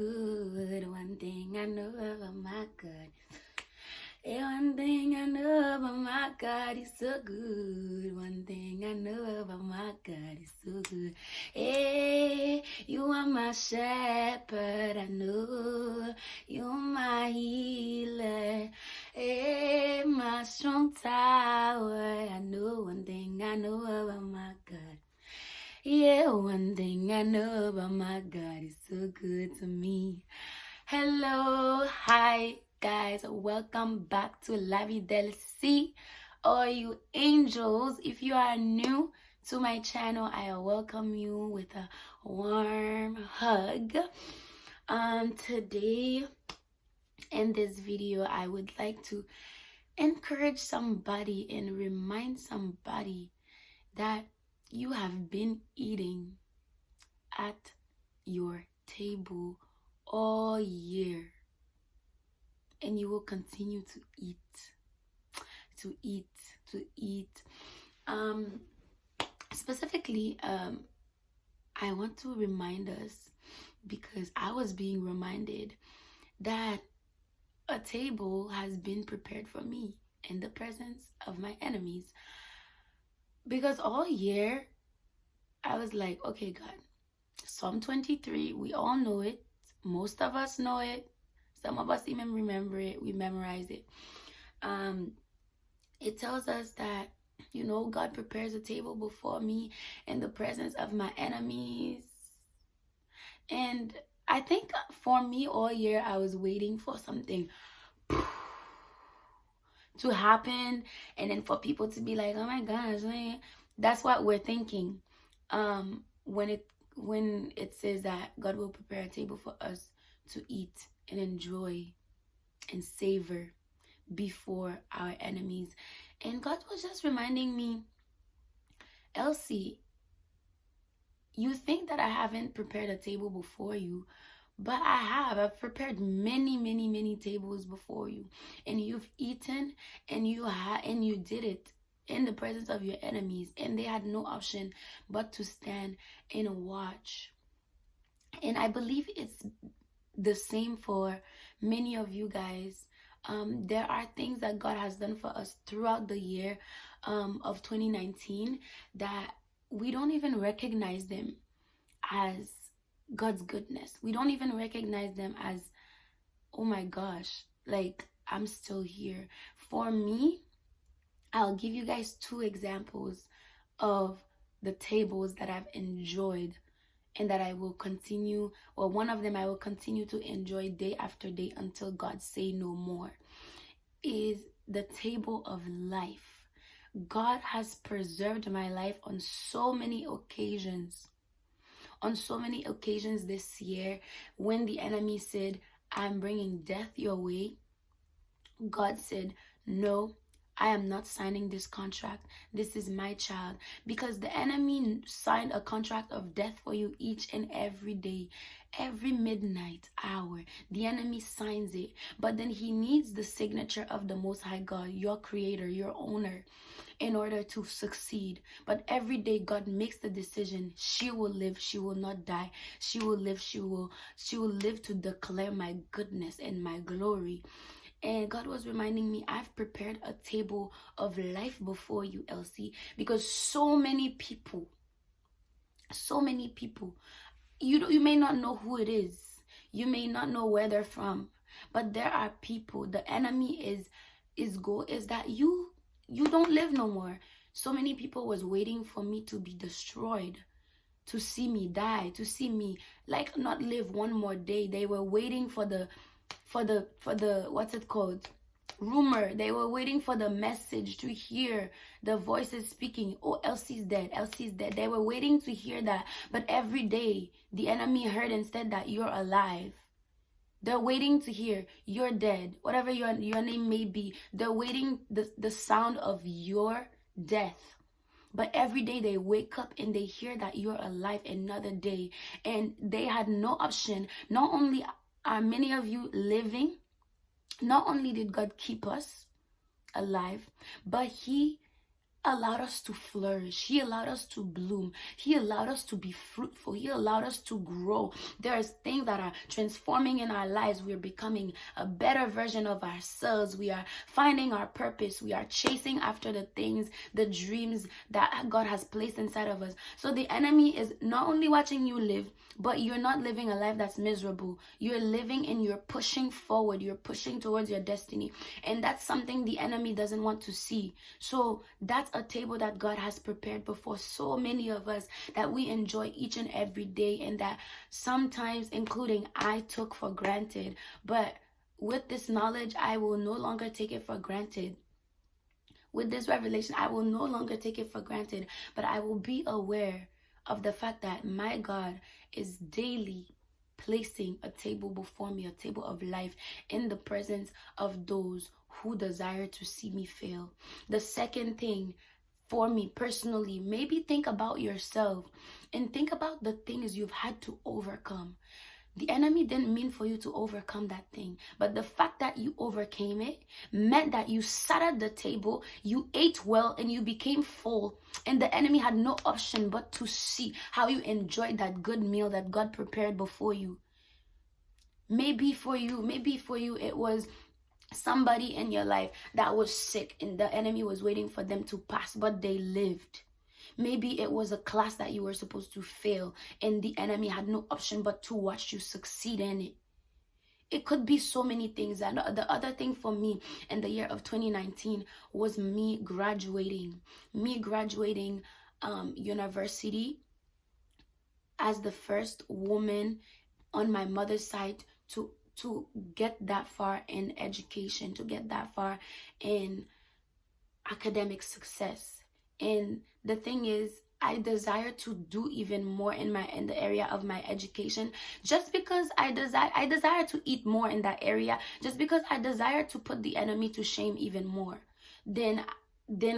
good. One thing I know about my God. Yeah, one thing I know about my God, he's so good. One thing I know about my God, he's so good. Hey, you are my shepherd, I know. You're my healer. Hey, my strong tower, I know. One thing I know about my God. Yeah, one thing I know about my God, is so good to me. Hello, hi guys, welcome back to La Vie del C, or you angels. If you are new to my channel, I welcome you with a warm hug. Today in this video, I would like to encourage somebody and remind somebody that you have been eating at your table all year, and you will continue to eat, to eat, to eat. Specifically, I want to remind us, because I was being reminded that a table has been prepared for me in the presence of my enemies. Because all year, I was like, okay, God, Psalm 23, we all know it. Most of us know it. Some of us even remember it. We memorize it. It tells us that, God prepares a table before me in the presence of my enemies. And I think for me all year, I was waiting for something to happen, and then for people to be like, oh my gosh, man. That's what we're thinking. When it says that God will prepare a table for us to eat and enjoy and savor before our enemies. And God was just reminding me, Elsie, you think that I haven't prepared a table before you, but I have. I've prepared many, many, many tables before you, and you've eaten, and you did it in the presence of your enemies, and they had no option but to stand and watch. And I believe it's the same for many of you guys. There are things that God has done for us throughout the year of 2019 that we don't even recognize them as God's goodness. We don't even recognize them as, oh my gosh, like, I'm still here. For me, I'll give you guys two examples of the tables that I've enjoyed and that I will continue, or one of them I will continue to enjoy day after day until God say no more, is the table of life. God has preserved my life on so many occasions. On so many occasions this year, when the enemy said, I'm bringing death your way, God said, no, I am not signing this contract. This is my child. Because the enemy signed a contract of death for you each and every day. Every midnight hour, the enemy signs it. But then he needs the signature of the Most High God, your creator, your owner, in order to succeed. But every day God makes the decision, she will live, she will not die. She will live, she will live to declare my goodness and my glory. And God was reminding me, I've prepared a table of life before you, Elsie, because so many people, you may not know who it is. You may not know where they're from, but there are people. The enemy is goal is that you don't live no more. So many people was waiting for me to be destroyed, to see me die, to see me like not live one more day. They were waiting for the what's it called, rumor. They were waiting for the message, to hear the voices speaking, oh, Elsie's dead, Elsie's dead. They were waiting to hear that. But every day the enemy heard instead that you're alive. They're waiting to hear you're dead, whatever your name may be. They're waiting the sound of your death. But every day they wake up and they hear that you're alive another day. And they had no option. Not only are many of you living, not only did God keep us alive, but he allowed us to flourish. He allowed us to bloom. He allowed us to be fruitful. He allowed us to grow. There's things that are transforming in our lives. We're becoming a better version of ourselves. We are finding our purpose. We are chasing after the things, the dreams that God has placed inside of us. So the enemy is not only watching you live, but you're not living a life that's miserable. You're living and you're pushing forward. You're pushing towards your destiny. And that's something the enemy doesn't want to see. So that's a table that God has prepared before so many of us, that we enjoy each and every day, and that sometimes, including I, took for granted. But with this knowledge, I will no longer take it for granted. With this revelation, I will no longer take it for granted, but I will be aware of the fact that my God is daily placing a table before me, a table of life, in the presence of those who desire to see me fail. The second thing for me personally, maybe think about yourself and think about the things you've had to overcome. The enemy didn't mean for you to overcome that thing, but the fact that you overcame it meant that you sat at the table, you ate well, and you became full, and the enemy had no option but to see how you enjoyed that good meal that God prepared before you. Maybe for you it was somebody in your life that was sick and the enemy was waiting for them to pass, but they lived. Maybe it was a class that you were supposed to fail and the enemy had no option but to watch you succeed in it. It could be so many things. And the other thing for me in the year of 2019 was me graduating university as the first woman on my mother's side to get that far in education, to get that far in academic success. And the thing is, I desire to do even more in the area of my education, just because I desire to eat more in that area, just because I desire to put the enemy to shame even more. Then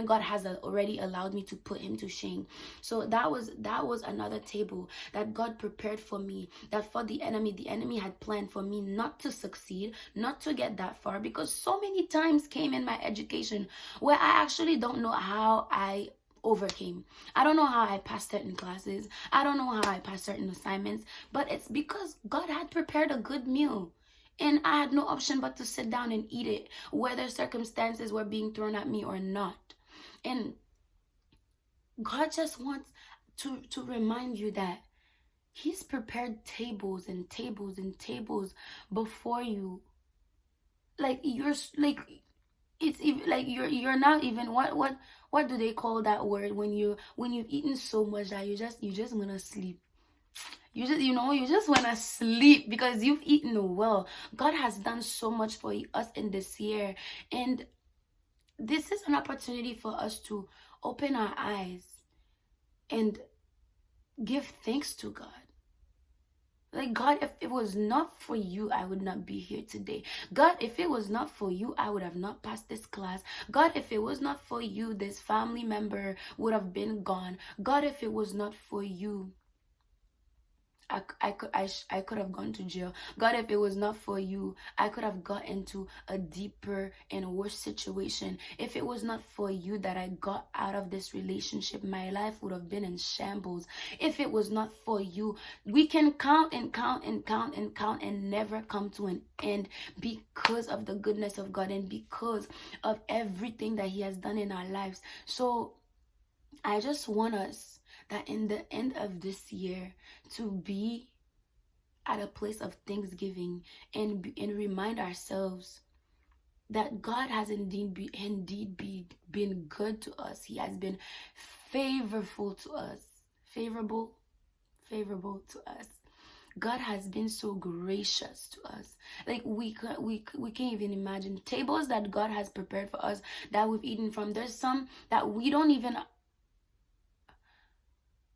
God has already allowed me to put him to shame. So that was another table that God prepared for me, that for the enemy had planned for me not to succeed, not to get that far, because so many times came in my education where I actually don't know how I overcame. I don't know how I passed certain classes. I don't know how I passed certain assignments, but it's because God had prepared a good meal. And I had no option but to sit down and eat it, whether circumstances were being thrown at me or not. And God just wants to remind you that he's prepared tables and tables and tables before you. Like it's even like you're not even what do they call that word when you've eaten so much that you just want to sleep. You just want to sleep because you've eaten well. God has done so much for us in this year. And this is an opportunity for us to open our eyes and give thanks to God. Like, God, if it was not for you, I would not be here today. God, if it was not for you, I would have not passed this class. God, if it was not for you, this family member would have been gone. God, if it was not for you, I could have gone to jail. God, if it was not for you, I could have got into a deeper and worse situation. If it was not for you that I got out of this relationship, my life would have been in shambles. If it was not for you, we can count and count and count and count and never come to an end, because of the goodness of God and because of everything that he has done in our lives. So I just want us that in the end of this year to be at a place of thanksgiving and remind ourselves that God has indeed been good to us. He has been favorable to us. Favorable to us. God has been so gracious to us. Like we can't even imagine tables that God has prepared for us that we've eaten from. There's some that we don't even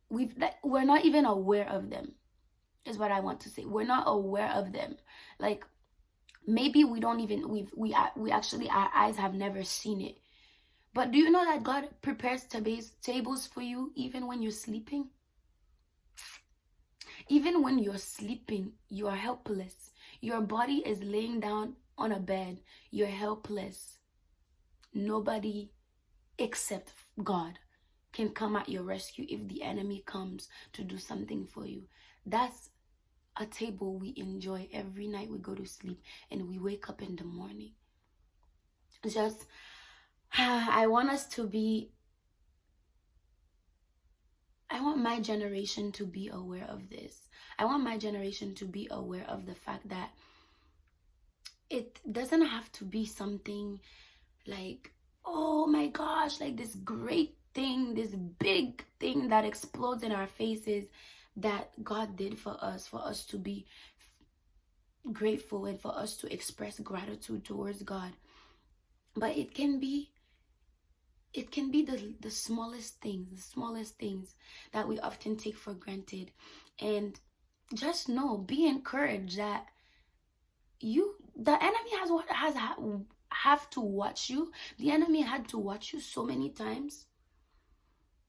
we're not even aware of them, is what I want to say. We're not aware of them. Like maybe we don't even we actually, our eyes have never seen it. But do you know that God prepares tables for you even when you're sleeping? Even when you're sleeping, you are helpless. Your body is laying down on a bed. You're helpless. Nobody except God can come at your rescue if the enemy comes to do something for you. That's a table we enjoy every night we go to sleep and we wake up in the morning. Just, I want us to be, I want my generation to be aware of this. I want my generation to be aware of the fact that it doesn't have to be something like, oh my gosh, like this great thing, this big thing that explodes in our faces that God did for us to be grateful and for us to express gratitude towards God. But it can be the smallest things that we often take for granted. And just know, be encouraged that the enemy have to watch you. The enemy had to watch you so many times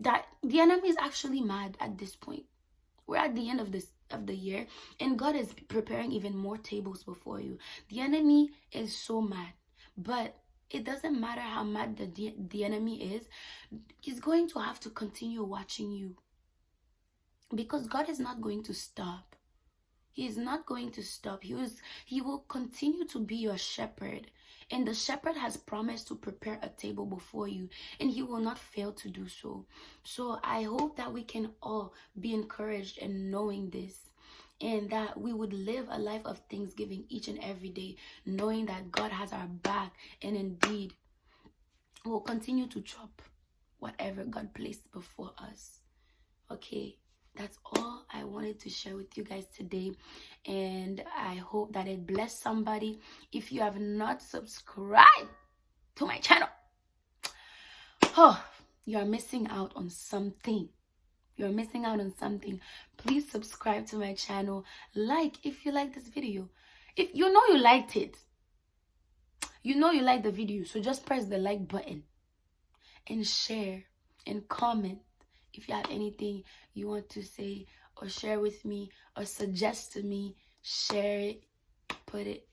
that the enemy is actually mad at this point. We're at the end of the year, and God is preparing even more tables before you. The enemy is so mad, but it doesn't matter how mad the enemy is. He's going to have to continue watching you, because God is not going to stop. He is not going to stop. He will continue to be your shepherd. And the shepherd has promised to prepare a table before you, and he will not fail to do so. So I hope that we can all be encouraged in knowing this, and that we would live a life of thanksgiving each and every day, knowing that God has our back, and indeed we'll continue to chop whatever God placed before us. Okay, that's all I wanted to share with you guys today, and I hope that it blessed somebody. If you have not subscribed to my channel, oh, you are missing out on something. You're missing out on something. Please subscribe to my channel. Like if you like this video. If you know you liked it, you know you like the video, so just press the like button and share and comment. If you have anything you want to say or share with me or suggest to me, share it, put it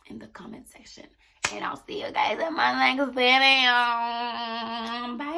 in the comment section. And I'll see you guys in my next video. Bye.